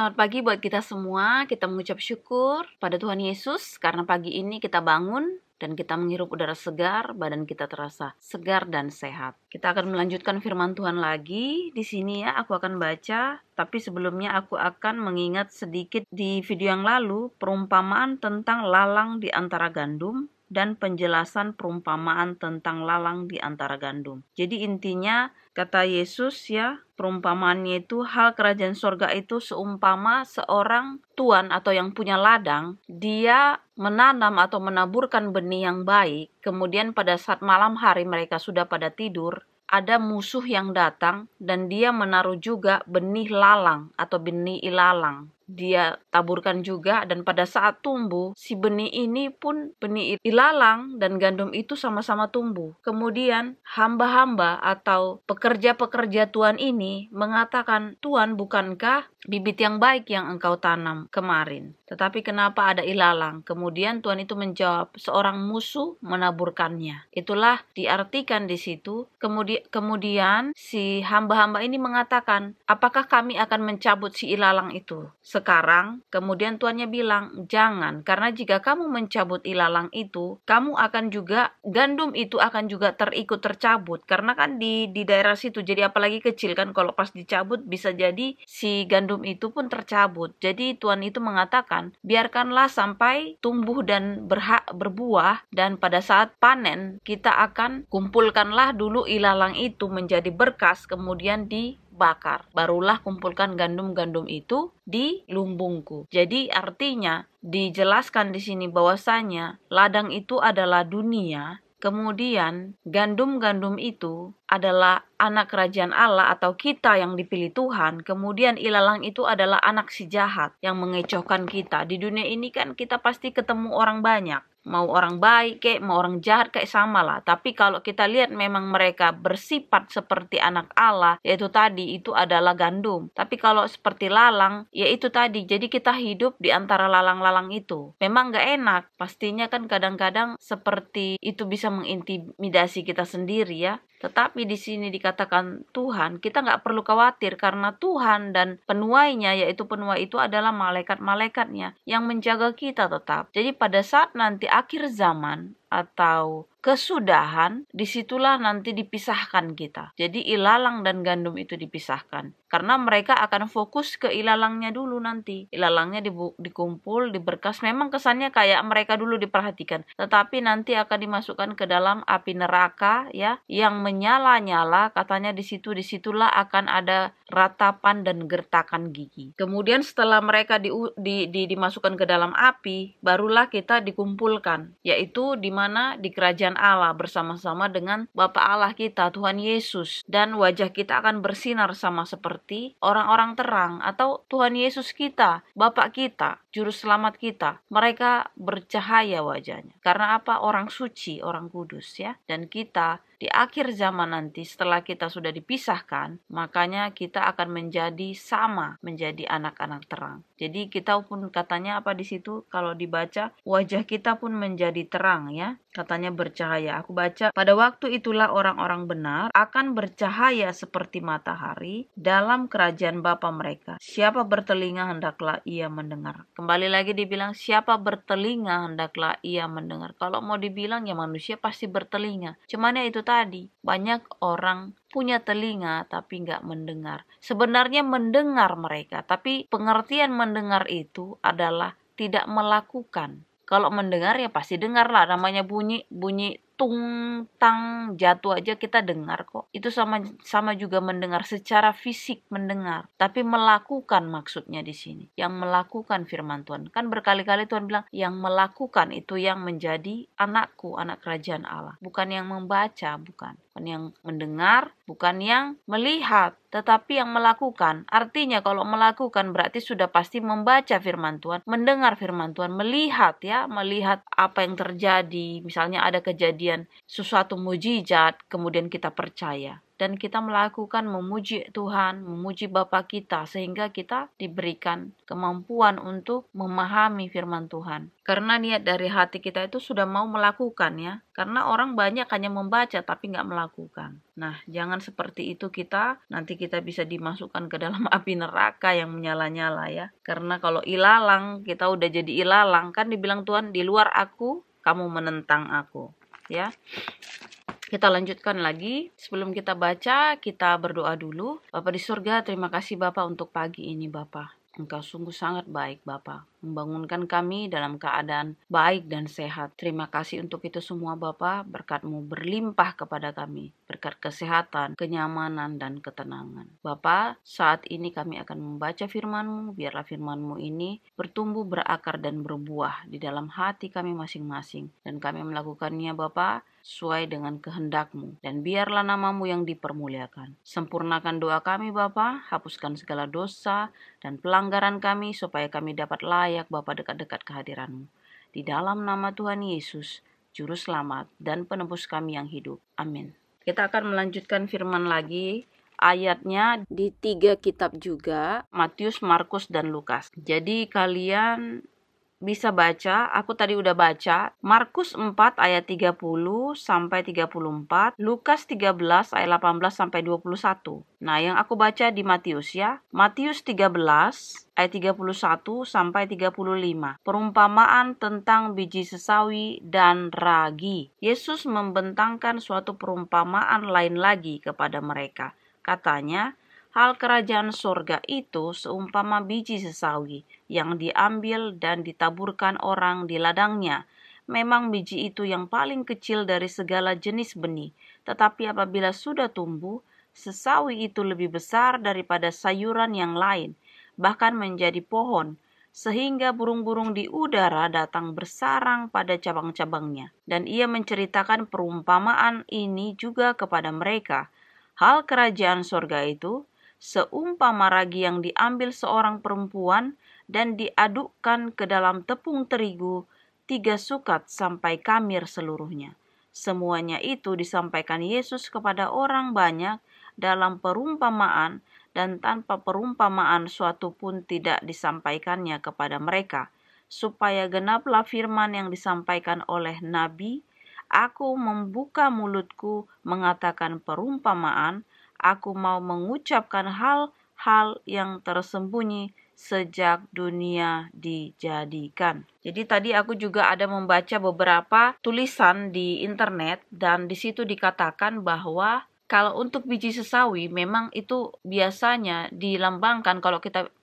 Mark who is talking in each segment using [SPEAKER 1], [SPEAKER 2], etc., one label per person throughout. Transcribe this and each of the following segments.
[SPEAKER 1] selamat pagi buat kita semua. Kita mengucap syukur pada Tuhan Yesus karena pagi ini kita bangun dan kita menghirup udara segar, badan kita terasa segar dan sehat. Kita akan melanjutkan firman Tuhan lagi. Di sini ya, aku akan baca, tapi sebelumnya aku akan mengingat sedikit di video yang lalu perumpamaan tentang lalang di antara gandum dan penjelasan perumpamaan tentang lalang di antara gandum. Jadi intinya kata Yesus ya, perumpamaannya itu hal kerajaan sorga itu seumpama seorang tuan atau yang punya ladang, dia menanam atau menaburkan benih yang baik, kemudian pada saat malam hari mereka sudah pada tidur, ada musuh yang datang dan dia menaruh juga benih lalang atau benih ilalang. Dia taburkan juga dan pada saat tumbuh, si benih ini pun benih ilalang dan gandum itu sama-sama tumbuh. Kemudian hamba-hamba atau pekerja-pekerja Tuhan ini mengatakan, "Tuhan, bukankah bibit yang baik yang engkau tanam kemarin? Tetapi kenapa ada ilalang?" Kemudian Tuhan itu menjawab, seorang musuh menaburkannya. Itulah diartikan di situ. Kemudian si hamba-hamba ini mengatakan, apakah kami akan mencabut si ilalang itu sekarang? Kemudian tuannya bilang, jangan, karena jika kamu mencabut ilalang itu, kamu akan juga, gandum itu akan juga terikut tercabut, karena kan di daerah situ, jadi apalagi kecil kan, kalau pas dicabut bisa jadi si gandum itu pun tercabut. Jadi tuan itu mengatakan, biarkanlah sampai tumbuh dan berbuah, dan pada saat panen kita akan kumpulkanlah dulu ilalang itu menjadi berkas, kemudian dibakar. Barulah kumpulkan gandum-gandum itu di lumbungku. Jadi artinya dijelaskan di sini bahwasanya ladang itu adalah dunia, kemudian gandum-gandum itu adalah anak kerajaan Allah atau kita yang dipilih Tuhan. Kemudian ilalang itu adalah anak si jahat yang mengecohkan kita. Di dunia ini kan kita pasti ketemu orang banyak. Mau orang baik kayak mau orang jahat kayak sama lah. Tapi kalau kita lihat memang mereka bersifat seperti anak Allah, yaitu tadi itu adalah gandum. Tapi kalau seperti lalang, ya itu tadi. Jadi kita hidup di antara lalang-lalang itu. Memang gak enak. Pastinya kan kadang-kadang seperti itu bisa mengintimidasi kita sendiri ya. Tetapi di sini dikatakan Tuhan, kita nggak perlu khawatir karena Tuhan dan penuainya, yaitu penuai itu adalah malaikat-malaikatnya yang menjaga kita tetap. Jadi pada saat nanti akhir zaman atau kesudahan, disitulah nanti dipisahkan kita. Jadi ilalang dan gandum itu dipisahkan. Karena mereka akan fokus ke ilalangnya dulu nanti. Ilalangnya dikumpul, diberkas. Memang kesannya kayak mereka dulu diperhatikan. Tetapi nanti akan dimasukkan ke dalam api neraka ya, yang menyala-nyala. Katanya disitulah akan ada ratapan dan gertakan gigi. Kemudian setelah mereka dimasukkan ke dalam api, barulah kita dikumpulkan. Yaitu di mana di kerajaan Allah bersama-sama dengan Bapa Allah kita, Tuhan Yesus, dan wajah kita akan bersinar sama seperti orang-orang terang atau Tuhan Yesus kita, Bapa kita, juru selamat kita. Mereka bercahaya wajahnya. Karena apa? Orang suci, orang kudus ya. Dan kita di akhir zaman nanti setelah kita sudah dipisahkan, makanya kita akan menjadi sama, menjadi anak-anak terang. Jadi kita pun katanya apa di situ kalau dibaca, wajah kita pun menjadi terang ya. Katanya bercahaya. Aku baca, pada waktu itulah orang-orang benar akan bercahaya seperti matahari dalam kerajaan Bapa mereka. Siapa bertelinga hendaklah ia mendengar. Kembali lagi dibilang, siapa bertelinga hendaklah ia mendengar. Kalau mau dibilang ya manusia pasti bertelinga. Cuman ya itu tadi, banyak orang punya telinga tapi nggak mendengar. Sebenarnya mendengar mereka, tapi pengertian mendengar itu adalah tidak melakukan. Kalau mendengar ya pasti dengar lah, namanya bunyi tung tang jatuh aja kita dengar kok. Itu sama juga mendengar secara fisik mendengar, tapi melakukan maksudnya di sini. Yang melakukan firman Tuhan. Kan berkali-kali Tuhan bilang yang melakukan itu yang menjadi anakku, anak kerajaan Allah. Bukan yang membaca, bukan yang mendengar, bukan yang melihat, tetapi yang melakukan. Artinya kalau melakukan berarti sudah pasti membaca firman Tuhan, mendengar firman Tuhan, melihat ya, melihat apa yang terjadi. Misalnya ada kejadian sesuatu mujizat, kemudian kita percaya. dan kita melakukan memuji Tuhan, memuji Bapa kita, sehingga kita diberikan kemampuan untuk memahami firman Tuhan. Karena niat dari hati kita itu sudah mau melakukan ya. Karena orang banyak hanya membaca tapi nggak melakukan. Nah, jangan seperti itu kita, nanti kita bisa dimasukkan ke dalam api neraka yang menyala-nyala ya. Karena kalau ilalang, kita udah jadi ilalang, kan dibilang Tuhan, di luar aku, kamu menentang aku. Ya. Kita lanjutkan lagi. Sebelum kita baca, kita berdoa dulu. Bapa di surga, terima kasih Bapa untuk pagi ini Bapa. Engkau sungguh sangat baik Bapa, membangunkan kami dalam keadaan baik dan sehat. Terima kasih untuk itu semua Bapa, berkat-Mu berlimpah kepada kami, berkat kesehatan, kenyamanan, dan ketenangan. Bapa, saat ini kami akan membaca firman-Mu, biarlah firman-Mu ini bertumbuh, berakar, dan berbuah di dalam hati kami masing-masing. Dan kami melakukannya Bapa, sesuai dengan kehendak-Mu, dan biarlah nama-Mu yang dipermuliakan. Sempurnakan doa kami Bapa, hapuskan segala dosa dan pelanggaran kami, supaya kami dapat layak Bapa dekat-dekat kehadiran-Mu. Di dalam nama Tuhan Yesus, Juru Selamat dan Penebus kami yang hidup. Amin. Kita akan melanjutkan firman lagi. Ayatnya di 3 kitab juga, Matius, Markus, dan Lukas. Jadi kalian bisa baca, aku tadi udah baca, Markus 4 ayat 30 sampai 34, Lukas 13 ayat 18 sampai 21. Nah, yang aku baca di Matius ya. Matius 13 ayat 31 sampai 35. Perumpamaan tentang biji sesawi dan ragi. Yesus membentangkan suatu perumpamaan lain lagi kepada mereka. Katanya, hal kerajaan surga itu seumpama biji sesawi yang diambil dan ditaburkan orang di ladangnya. Memang biji itu yang paling kecil dari segala jenis benih, tetapi apabila sudah tumbuh, sesawi itu lebih besar daripada sayuran yang lain, bahkan menjadi pohon, sehingga burung-burung di udara datang bersarang pada cabang-cabangnya. Dan ia menceritakan perumpamaan ini juga kepada mereka. Hal kerajaan surga itu seumpama ragi yang diambil seorang perempuan dan diadukkan ke dalam tepung terigu 3 sukat sampai kamir seluruhnya. Semuanya itu disampaikan Yesus kepada orang banyak dalam perumpamaan, dan tanpa perumpamaan suatu pun tidak disampaikannya kepada mereka, supaya genaplah firman yang disampaikan oleh Nabi, "Aku membuka mulutku mengatakan perumpamaan, aku mau mengucapkan hal-hal yang tersembunyi sejak dunia dijadikan." Jadi tadi aku juga ada membaca beberapa tulisan di internet, dan di situ dikatakan bahwa kalau untuk biji sesawi memang itu biasanya dilambangkan,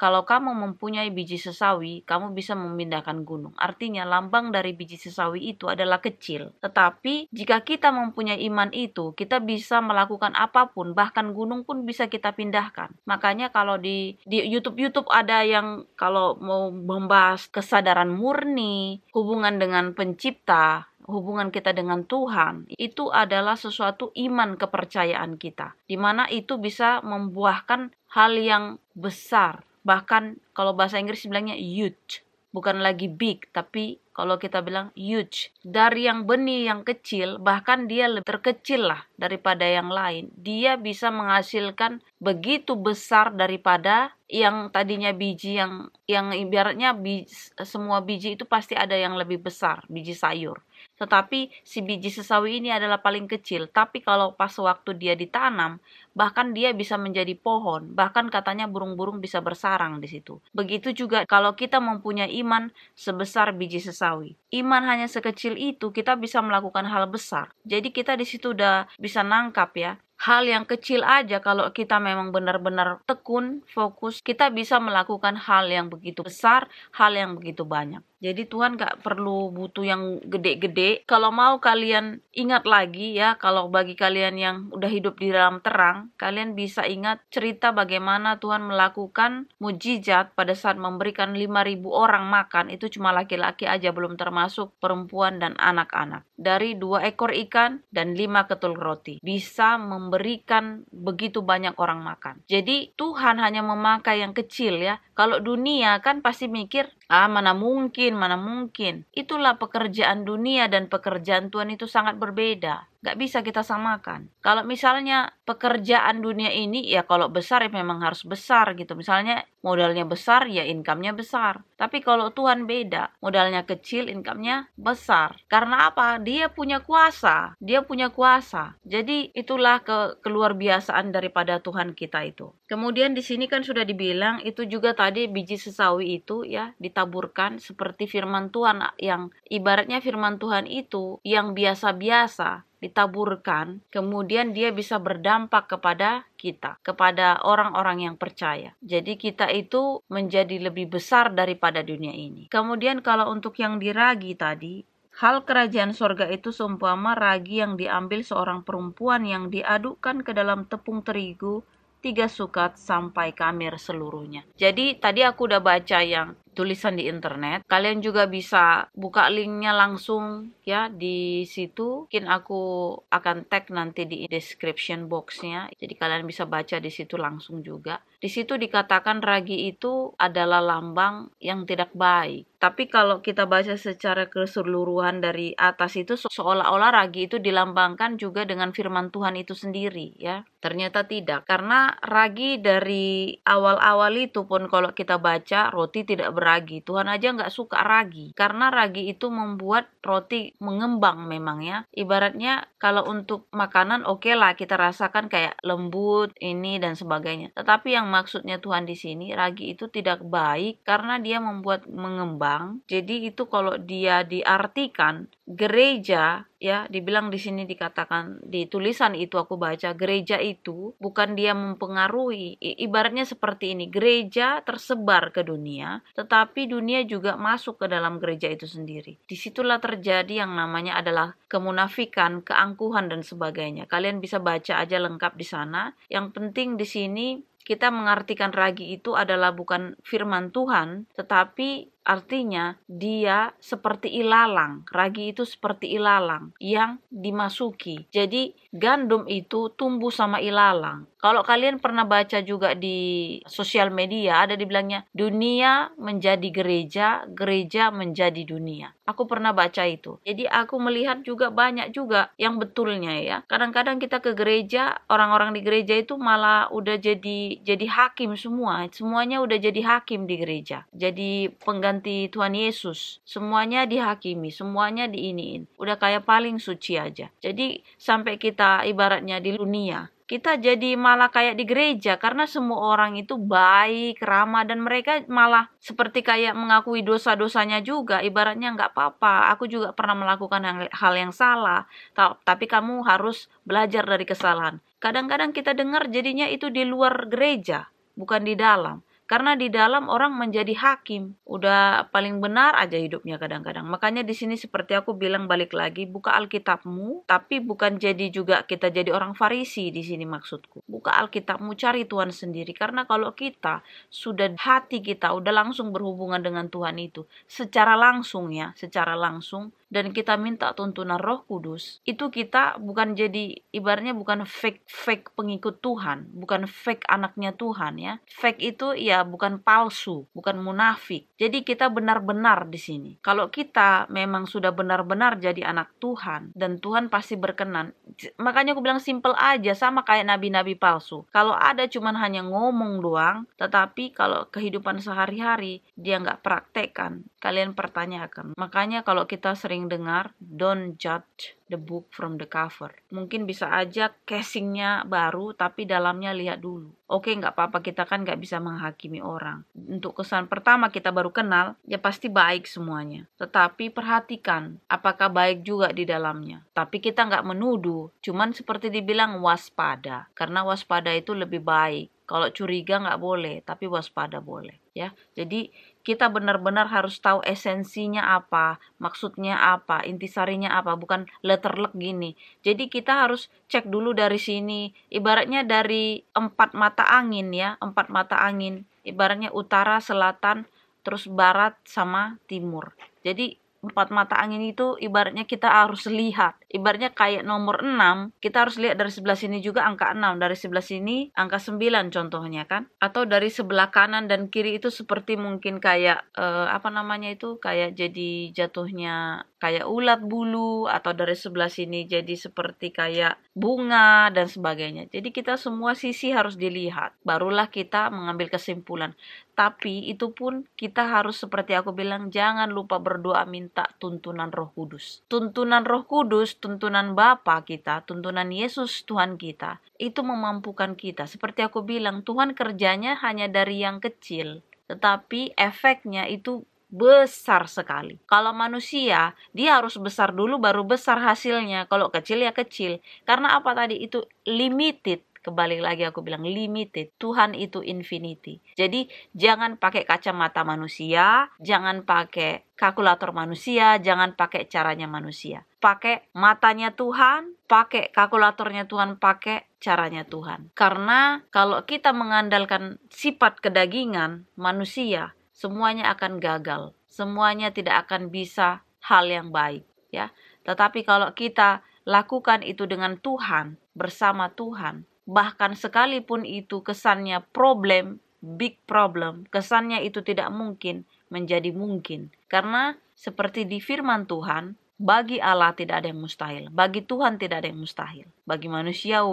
[SPEAKER 1] kalau kamu mempunyai biji sesawi, kamu bisa memindahkan gunung. Artinya lambang dari biji sesawi itu adalah kecil. Tetapi jika kita mempunyai iman itu, kita bisa melakukan apapun, bahkan gunung pun bisa kita pindahkan. Makanya kalau di YouTube ada yang kalau mau membahas kesadaran murni, hubungan dengan pencipta, hubungan kita dengan Tuhan, itu adalah sesuatu iman kepercayaan kita, di mana itu bisa membuahkan hal yang besar. Bahkan kalau bahasa Inggris bilangnya huge, bukan lagi big, tapi kalau kita bilang huge. Dari yang benih yang kecil, bahkan dia lebih terkecil lah daripada yang lain, dia bisa menghasilkan begitu besar daripada yang tadinya biji yang ibaratnya semua biji itu pasti ada yang lebih besar, biji sayur. Tetapi si biji sesawi ini adalah paling kecil. Tapi kalau pas waktu dia ditanam, bahkan dia bisa menjadi pohon. Bahkan katanya burung-burung bisa bersarang di situ. Begitu juga kalau kita mempunyai iman sebesar biji sesawi. Iman hanya sekecil itu, kita bisa melakukan hal besar. Jadi kita di situ udah bisa nangkap ya. Hal yang kecil aja kalau kita memang benar-benar tekun, fokus, kita bisa melakukan hal yang begitu besar, hal yang begitu banyak. Jadi Tuhan gak perlu butuh yang gede-gede. Kalau mau kalian ingat lagi ya, kalau bagi kalian yang udah hidup di dalam terang, kalian bisa ingat cerita bagaimana Tuhan melakukan mujizat pada saat memberikan 5.000 orang makan. Itu cuma laki-laki aja, belum termasuk perempuan dan anak-anak. Dari 2 ekor ikan dan 5 ketul roti. Bisa memberikan begitu banyak orang makan. Jadi Tuhan hanya memakai yang kecil ya. Kalau dunia kan pasti mikir, mana mungkin. Itulah pekerjaan dunia dan pekerjaan Tuhan itu sangat berbeda. Nggak bisa kita samakan. Kalau misalnya pekerjaan dunia ini, ya kalau besar ya memang harus besar gitu. Misalnya modalnya besar, ya income-nya besar. Tapi kalau Tuhan beda, modalnya kecil, income-nya besar. Karena apa? Dia punya kuasa. Dia punya kuasa. Jadi itulah keluar biasaan daripada Tuhan kita itu. Kemudian di sini kan sudah dibilang, itu juga tadi biji sesawi itu ya ditaburkan seperti firman Tuhan, yang ibaratnya firman Tuhan itu yang biasa-biasa ditaburkan, kemudian dia bisa berdampak kepada kita, kepada orang-orang yang percaya. Jadi kita itu menjadi lebih besar daripada dunia ini. Kemudian kalau untuk yang diragi tadi, hal kerajaan sorga itu seumpama ragi yang diambil seorang perempuan yang diadukkan ke dalam tepung terigu 3 sukat sampai kamir seluruhnya. Jadi tadi aku udah baca yang tulisan di internet. Kalian juga bisa buka linknya langsung ya di situ. Mungkin aku akan tag nanti di description boxnya. Jadi kalian bisa baca di situ langsung juga. Di situ dikatakan ragi itu adalah lambang yang tidak baik. Tapi kalau kita baca secara keseluruhan dari atas itu seolah-olah ragi itu dilambangkan juga dengan firman Tuhan itu sendiri ya. Ternyata tidak. Karena ragi dari awal-awal itu pun kalau kita baca roti tidak beragi. Tuhan aja nggak suka ragi. Karena ragi itu membuat roti mengembang memang ya. Ibaratnya kalau untuk makanan oke lah kita rasakan kayak lembut ini dan sebagainya. Tetapi yang maksudnya Tuhan di sini ragi itu tidak baik karena dia membuat mengembang. Jadi itu kalau dia diartikan gereja ya, dibilang di sini dikatakan di tulisan itu aku baca gereja itu bukan dia mempengaruhi. Ibaratnya seperti ini, gereja tersebar ke dunia, tetapi dunia juga masuk ke dalam gereja itu sendiri. Disitulah terjadi yang namanya adalah kemunafikan, keangkuhan dan sebagainya. Kalian bisa baca aja lengkap di sana. Yang penting di sini kita mengartikan ragi itu adalah bukan firman Tuhan, tetapi artinya dia seperti ilalang. Ragi itu seperti ilalang yang dimasuki. Jadi gandum itu tumbuh sama ilalang. Kalau kalian pernah baca juga di sosial media, ada dibilangnya dunia menjadi gereja, gereja menjadi dunia. Aku pernah baca itu. Jadi aku melihat juga banyak juga yang betulnya ya. Kadang-kadang kita ke gereja, orang-orang di gereja itu malah udah jadi hakim semua. Semuanya udah jadi hakim di gereja. Jadi pengganti Tuhan Yesus. Semuanya dihakimi, semuanya diiniin. Udah kayak paling suci aja. Jadi sampai kita ibaratnya di dunia, kita jadi malah kayak di gereja karena semua orang itu baik, ramah, dan mereka malah seperti kayak mengakui dosa-dosanya juga. Ibaratnya nggak apa-apa, aku juga pernah melakukan hal yang salah, tapi kamu harus belajar dari kesalahan. Kadang-kadang kita dengar jadinya itu di luar gereja, bukan di dalam. Karena di dalam orang menjadi hakim, udah paling benar aja hidupnya kadang-kadang. Makanya di sini seperti aku bilang balik lagi, buka Alkitabmu, tapi bukan jadi juga kita jadi orang Farisi di sini maksudku. Buka Alkitabmu, cari Tuhan sendiri. Karena kalau kita sudah hati kita udah langsung berhubungan dengan Tuhan itu, secara langsung ya, secara langsung, dan kita minta tuntunan Roh Kudus, itu kita bukan jadi ibaratnya bukan fake pengikut Tuhan, bukan fake anaknya Tuhan ya. Fake itu ya bukan palsu, bukan munafik. Jadi kita benar-benar di sini. Kalau kita memang sudah benar-benar jadi anak Tuhan dan Tuhan pasti berkenan. Makanya aku bilang simple aja, sama kayak nabi-nabi palsu. Kalau ada cuman hanya ngomong doang, tetapi kalau kehidupan sehari-hari dia nggak praktekkan, kalian pertanyakan. Makanya kalau kita sering dengar, don't judge the book from the cover. Mungkin bisa aja casingnya baru, tapi dalamnya lihat dulu. Oke, nggak apa-apa, kita kan nggak bisa menghakimi orang. Untuk kesan pertama kita baru kenal, ya pasti baik semuanya. Tetapi perhatikan, apakah baik juga di dalamnya. Tapi kita nggak menuduh, cuman seperti dibilang waspada. Karena waspada itu lebih baik. Kalau curiga nggak boleh, tapi waspada boleh. Ya, jadi kita benar-benar harus tahu esensinya apa, maksudnya apa, intisarinya apa, bukan letterlek gini. Jadi kita harus cek dulu dari sini, ibaratnya dari 4 mata angin ya, 4 mata angin, ibaratnya utara, selatan, terus barat sama timur. Jadi 4 mata angin itu ibaratnya kita harus lihat Ibaratnya kayak nomor 6, kita harus lihat dari sebelah sini juga angka 6, dari sebelah sini angka 9 contohnya kan. Atau dari sebelah kanan dan kiri itu seperti mungkin kayak kayak jadi jatuhnya kayak ulat bulu, atau dari sebelah sini jadi seperti kayak bunga dan sebagainya. Jadi kita semua sisi harus dilihat, barulah kita mengambil kesimpulan. Tapi itu pun kita harus seperti aku bilang, jangan lupa berdoa minta tuntunan Roh Kudus. Tuntunan Roh Kudus, tuntunan Bapa kita, tuntunan Yesus Tuhan kita, itu memampukan kita. Seperti aku bilang, Tuhan kerjanya hanya dari yang kecil, tetapi efeknya itu besar sekali. Kalau manusia, dia harus besar dulu baru besar hasilnya. Kalau kecil ya kecil. Karena apa tadi? Itu limited. Kembali lagi aku bilang limited. Tuhan itu infinity. Jadi jangan pakai kacamata manusia, jangan pakai kalkulator manusia, jangan pakai caranya manusia. Pakai matanya Tuhan, pakai kalkulatornya Tuhan, pakai caranya Tuhan. Karena kalau kita mengandalkan sifat kedagingan manusia, semuanya akan gagal. Semuanya tidak akan bisa hal yang baik, ya. Tetapi kalau kita lakukan itu dengan Tuhan, bersama Tuhan, bahkan sekalipun itu kesannya problem, big problem, kesannya itu tidak mungkin, menjadi mungkin. Karena seperti di firman Tuhan, bagi Allah tidak ada yang mustahil, bagi Tuhan tidak ada yang mustahil. Bagi manusia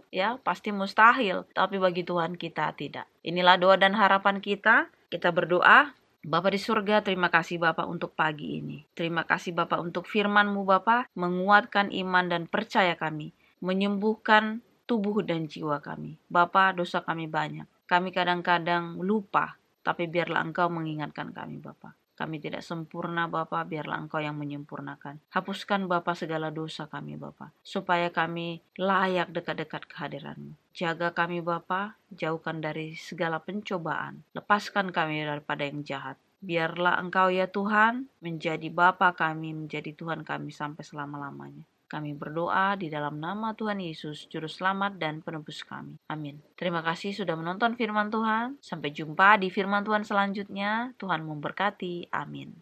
[SPEAKER 1] ya pasti mustahil, tapi bagi Tuhan kita tidak. Inilah doa dan harapan kita. Kita berdoa. Bapa di surga, terima kasih Bapa untuk pagi ini. Terima kasih Bapa untuk firman-Mu Bapa, menguatkan iman dan percaya kami, menyembuhkan tubuh dan jiwa kami. Bapa, dosa kami banyak. Kami kadang-kadang lupa, tapi biarlah Engkau mengingatkan kami Bapa. Kami tidak sempurna Bapa, biarlah Engkau yang menyempurnakan. Hapuskan Bapa segala dosa kami Bapa, supaya kami layak dekat-dekat kehadiran-Mu. Jaga kami Bapa, jauhkan dari segala pencobaan. Lepaskan kami daripada yang jahat. Biarlah Engkau ya Tuhan menjadi Bapa kami, menjadi Tuhan kami sampai selama-lamanya. Kami berdoa di dalam nama Tuhan Yesus, Juru Selamat dan Penebus kami. Amin. Terima kasih sudah menonton firman Tuhan. Sampai jumpa di firman Tuhan selanjutnya. Tuhan memberkati. Amin.